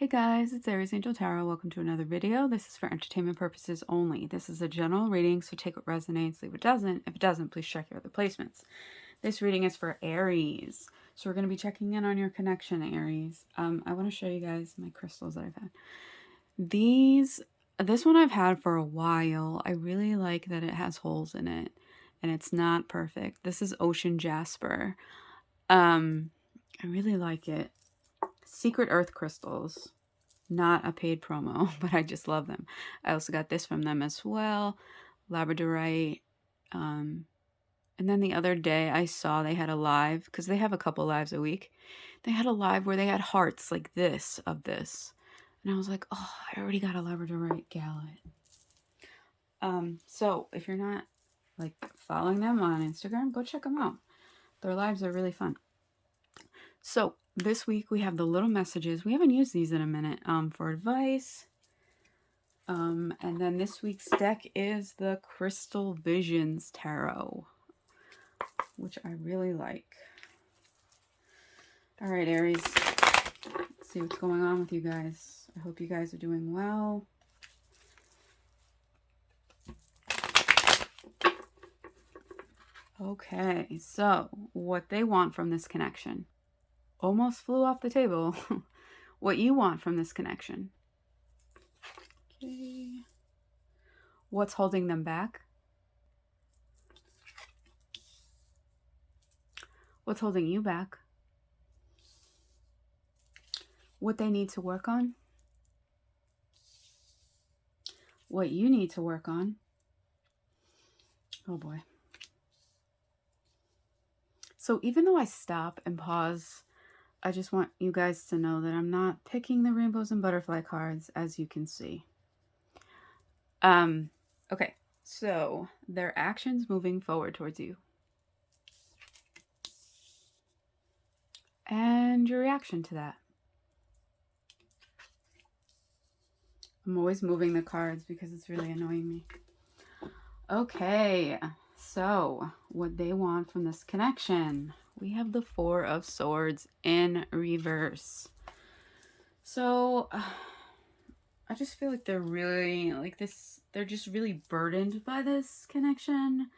Hey guys, it's Aries Angel Tarot. Welcome to another video. This is for entertainment purposes only. This is a general reading, so take what resonates, leave what doesn't. If it doesn't, please check your other placements. This reading is for Aries. So we're going to be checking in on your connection, Aries. I want to show you guys my crystals that I've had. This one I've had for a while. I really like that it has holes in it and it's not perfect. This is Ocean Jasper. I really like it. Secret Earth crystals. Not a paid promo, but I just love them. I also got this from them as well. Labradorite. And then the other day I saw they had a live, because they have a couple lives a week. They had a live where they had hearts like this of this. And I was like, oh, I already got a Labradorite gallet. So if you're not like following them on Instagram, go check them out. Their lives are really fun. So this week we have the little messages. We haven't used these in a minute for advice. And then this week's deck is the Crystal Visions Tarot, which I really like. All right, Aries, let's see what's going on with you guys. I hope you guys are doing well. Okay, so what they want from this connection. Almost flew off the table. What you want from this connection. Okay. What's holding them back? What's holding you back? What they need to work on? What you need to work on? Oh boy. So even though I stop and pause, I just want you guys to know that I'm not picking the rainbows and butterfly cards, as you can see. Okay, so their actions moving forward towards you. And your reaction to that. I'm always moving the cards because it's really annoying me. Okay, so what they want from this connection. We have the Four of Swords in reverse. So I just feel like they're really like this. They're just really burdened by this connection.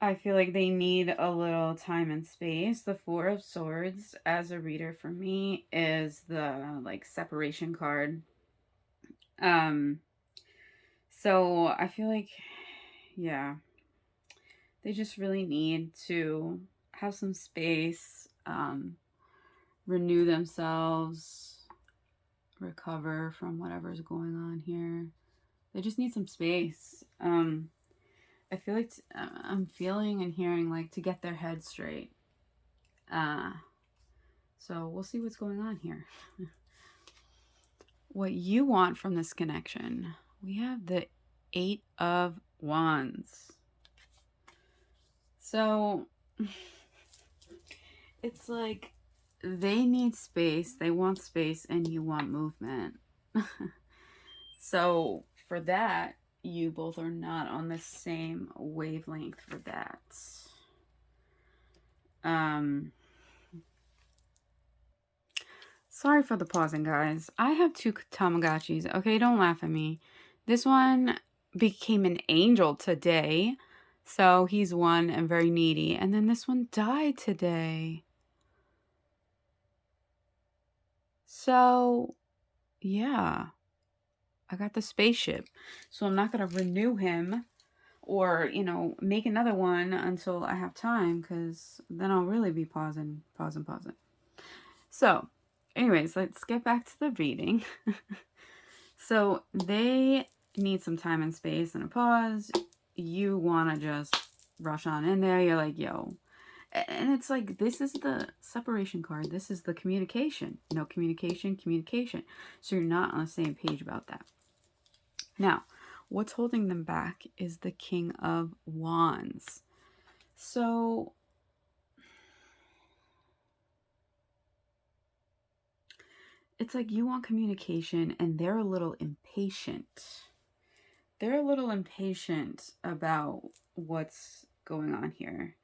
I feel like they need a little time and space. The Four of Swords as a reader for me is the like separation card. So I feel like, yeah, they just really need to have some space, renew themselves, recover from whatever's going on here. They just need some space. I feel like I'm feeling and hearing like to get their head straight. So we'll see what's going on here. What you want from this connection. We have the Eight of Wands. So it's like they need space, they want space, and you want movement. So for that, you both are not on the same wavelength for that. Sorry for the pausing, guys. I have two Tamagotchis. Okay, don't laugh at me. This one became an angel today. So he's one and very needy. And then this one died today. So, yeah. I got the spaceship. So I'm not going to renew him or, you know, make another one until I have time. Because then I'll really be pausing. So, anyways, let's get back to the reading. So they need some time and space and a pause. You want to just rush on in there. You're like, yo. And it's like, this is the separation card. This is the communication. You know, communication. So you're not on the same page about that. Now, what's holding them back is the King of Wands. So it's like you want communication and they're a little impatient. They're a little impatient about what's going on here.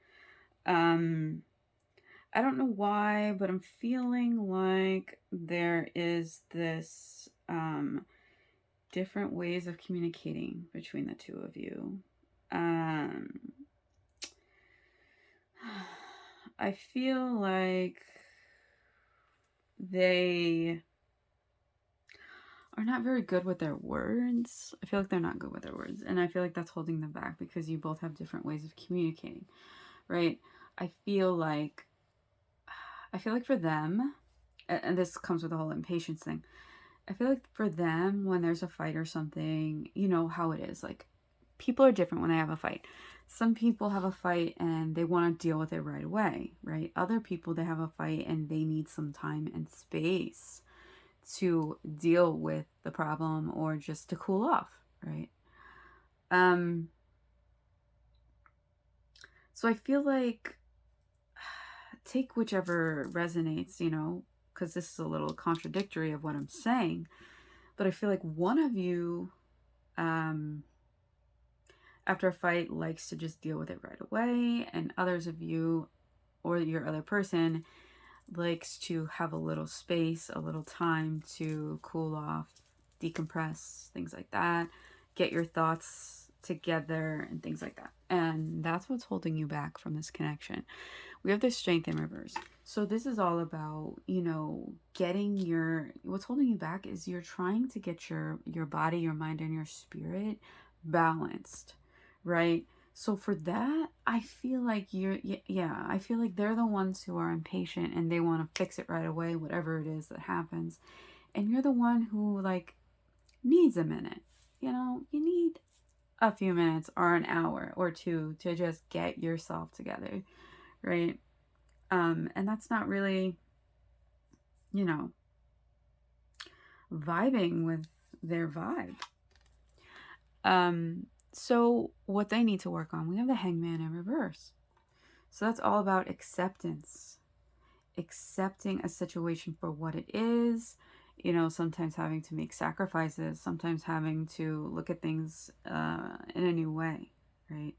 I don't know why, but I'm feeling like there is this different ways of communicating between the two of you. Um, I feel like they are not very good with their words. I feel like they're not good with their words. And I feel like that's holding them back because you both have different ways of communicating, right? I feel like for them, and this comes with the whole impatience thing. I feel like for them, when there's a fight or something, you know how it is. Like, people are different when they have a fight. Some people have a fight and they want to deal with it right away, right? Other people, they have a fight and they need some time and space to deal with the problem or just to cool off, right? Um, so I feel like take whichever resonates, because this is a little contradictory of what I'm saying, but I feel like one of you, um, after a fight, likes to just deal with it right away, and others of you, or your other person, likes to have a little space, a little time to cool off, decompress, things like that, get your thoughts together, and things like that. And that's what's holding you back from this connection. We have this strength in reverse. So this is all about, getting what's holding you back is you're trying to get your body, your mind, and your spirit balanced, right? So for that, I feel like I feel like they're the ones who are impatient and they want to fix it right away, whatever it is that happens. And you're the one who, like, needs a minute. You need a few minutes or an hour or two to just get yourself together, right? And that's not really, you know, vibing with their vibe. So what they need to work on, we have the Hangman in reverse. So that's all about acceptance, accepting a situation for what it is. Sometimes having to make sacrifices, sometimes having to look at things in a new way, right?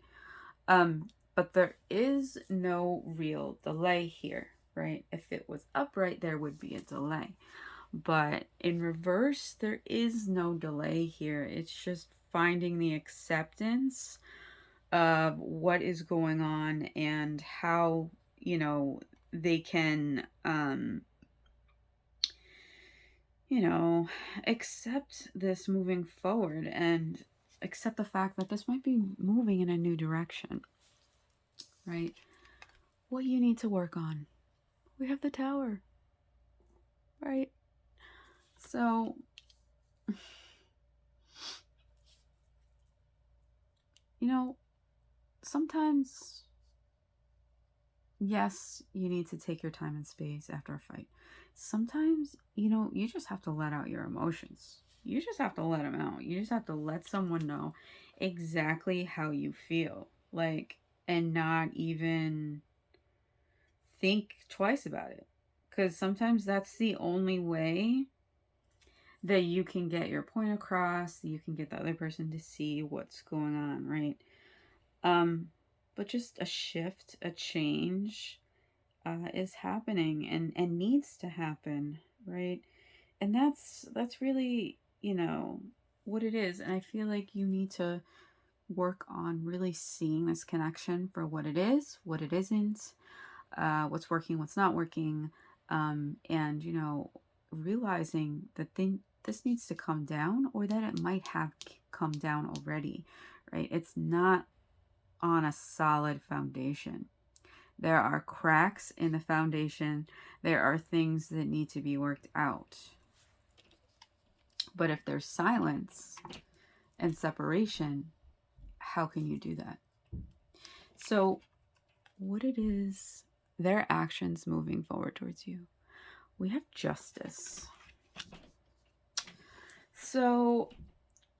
But there is no real delay here, right? If it was upright, there would be a delay. But in reverse, there is no delay here. It's just finding the acceptance of what is going on and how, they can, accept this moving forward and accept the fact that this might be moving in a new direction, right? What you need to work on. We have the Tower, right? So, sometimes, yes, you need to take your time and space after a fight. Sometimes, you just have to let out your emotions. You just have to let them out. You just have to let someone know exactly how you feel. Like, and not even think twice about it. Because sometimes that's the only way that you can get your point across, that you can get the other person to see what's going on, right? But just a shift, a change is happening and needs to happen, right? And that's really, what it is. And I feel like you need to work on really seeing this connection for what it is, what it isn't, what's working, what's not working, and realizing that this needs to come down, or that it might have come down already, right? It's not on a solid foundation. There are cracks in the foundation. There are things that need to be worked out. But if there's silence and separation, how can you do that? So, what it is, their actions moving forward towards you. We have justice. So,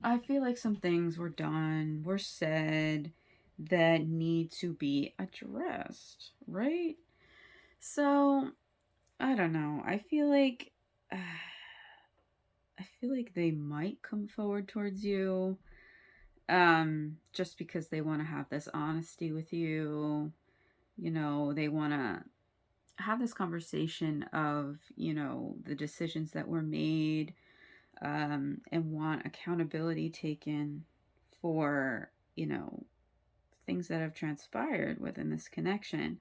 I feel like some things were done, were said, that need to be addressed, right? So, I don't know. I feel like they might come forward towards you, just because they want to have this honesty with you. They want to have this conversation of, you know, the decisions that were made, and want accountability taken for, you know, things that have transpired within this connection.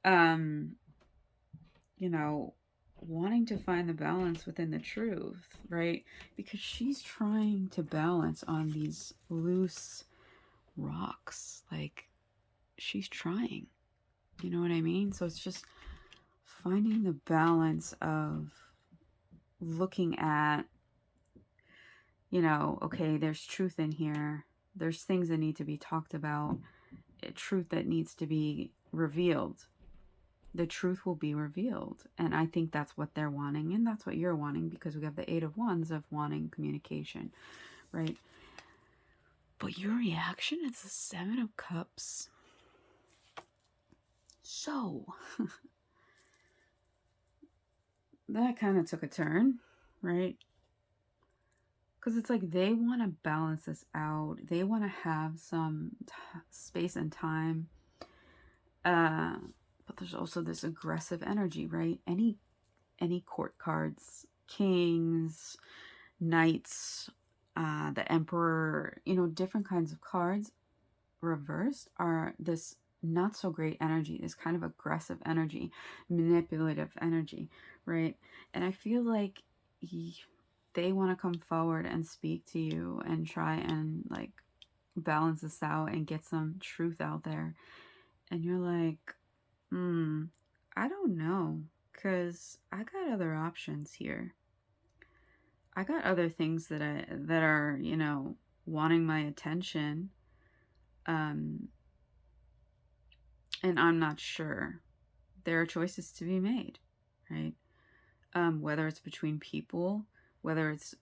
Um, you know, wanting to find the balance within the truth, right? Because she's trying to balance on these loose rocks. Like, she's trying. You know what I mean? So it's just finding the balance of looking at, you know, okay, there's truth in here. There's things that need to be talked about, truth that needs to be revealed. The truth will be revealed. And I think that's what they're wanting, and that's what you're wanting, because we have the Eight of Wands of wanting communication, right? But your reaction is the Seven of Cups. So, that kind of took a turn, right? Because it's like they want to balance this out. They want to have some space and time. But there's also this aggressive energy, right? Any court cards, kings, knights, the emperor, you know, different kinds of cards reversed are this not so great energy, this kind of aggressive energy, manipulative energy, right? And I feel like they want to come forward and speak to you and try and like balance this out and get some truth out there. And you're like, I don't know, because I got other options here. I got other things that are, you know, wanting my attention. And I'm not sure. There are choices to be made, right? Whether it's between people, whether it's,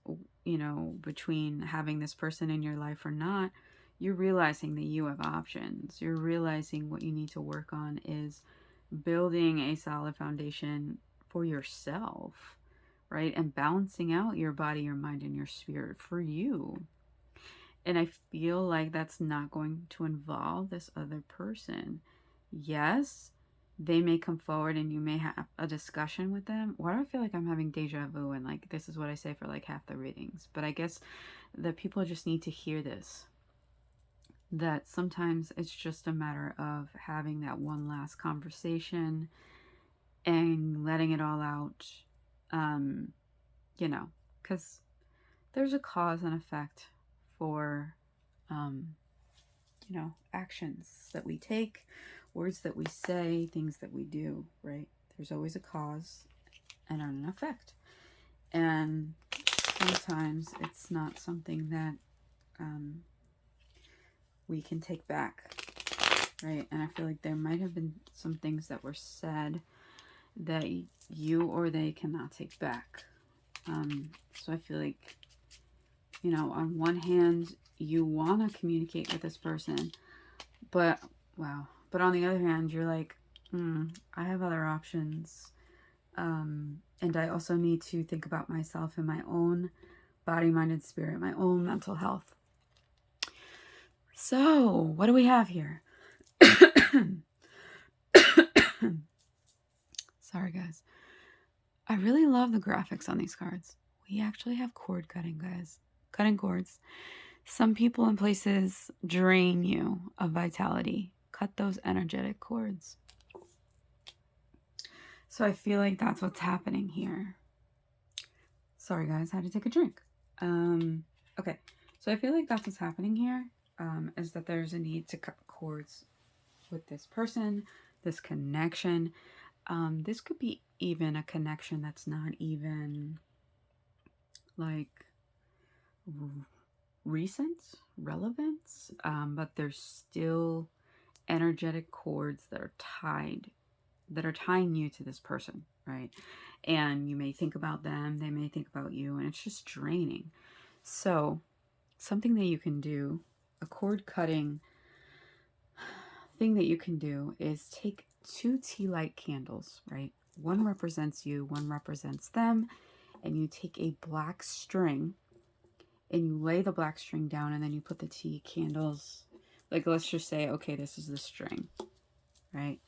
you know, between having this person in your life or not, you're realizing that you have options. You're realizing what you need to work on is building a solid foundation for yourself, right? And balancing out your body, your mind, and your spirit for you. And I feel like that's not going to involve this other person. Yes, they may come forward and you may have a discussion with them. Why do I feel like I'm having deja vu and like this is what I say for like half the readings? But I guess the people just need to hear this. That sometimes it's just a matter of having that one last conversation and letting it all out. You know, because there's a cause and effect for, you know, actions that we take, words that we say, things that we do, right? There's always a cause and an effect. And sometimes it's not something that we can take back, right? And I feel like there might have been some things that were said that you or they cannot take back. So I feel like, you know, on one hand, you want to communicate with this person, but wow. But on the other hand, you're like, I have other options. And I also need to think about myself and my own body, mind, and spirit, my own mental health. So, what do we have here? Sorry, guys. I really love the graphics on these cards. We actually have cord cutting, guys. Cutting cords. Some people and places drain you of vitality. Cut those energetic cords. So I feel like that's what's happening here. Sorry, guys. I had to take a drink. Okay. So I feel like that's what's happening here, is that there's a need to cut cords with this person, this connection. This could be even a connection that's not even like recent relevance, but there's still energetic cords that are tying you to this person, right? And you may think about them, they may think about you, and it's just draining. So something that you can do, a cord cutting thing that you can do, is take 2 tea light candles, right? One represents you, one represents them, and you take a black string and you lay the black string down, and then you put the tea candles, like let's just say, okay, this is the string, right?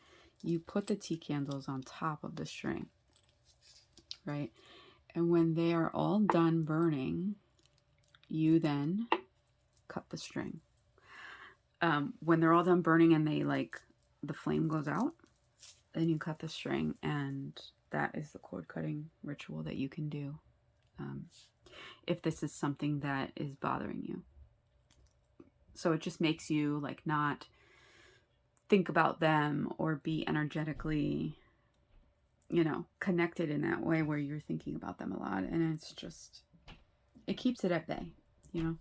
you put the tea candles on top of the string, right? And when they are all done burning, you then cut the string. When they're all done burning and they like, the flame goes out, then you cut the string, and that is the cord cutting ritual that you can do if this is something that is bothering you. So it just makes you like not think about them or be energetically, you know, connected in that way where you're thinking about them a lot, and it's just, it keeps it at bay, you know.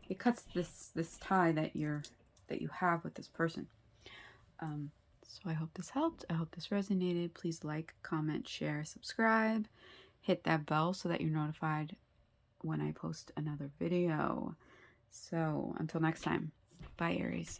It cuts this tie that you have with this person. So I hope this helped. I hope this resonated. Please like, comment, share, subscribe, hit that bell so that you're notified when I post another video. So until next time, bye Aries.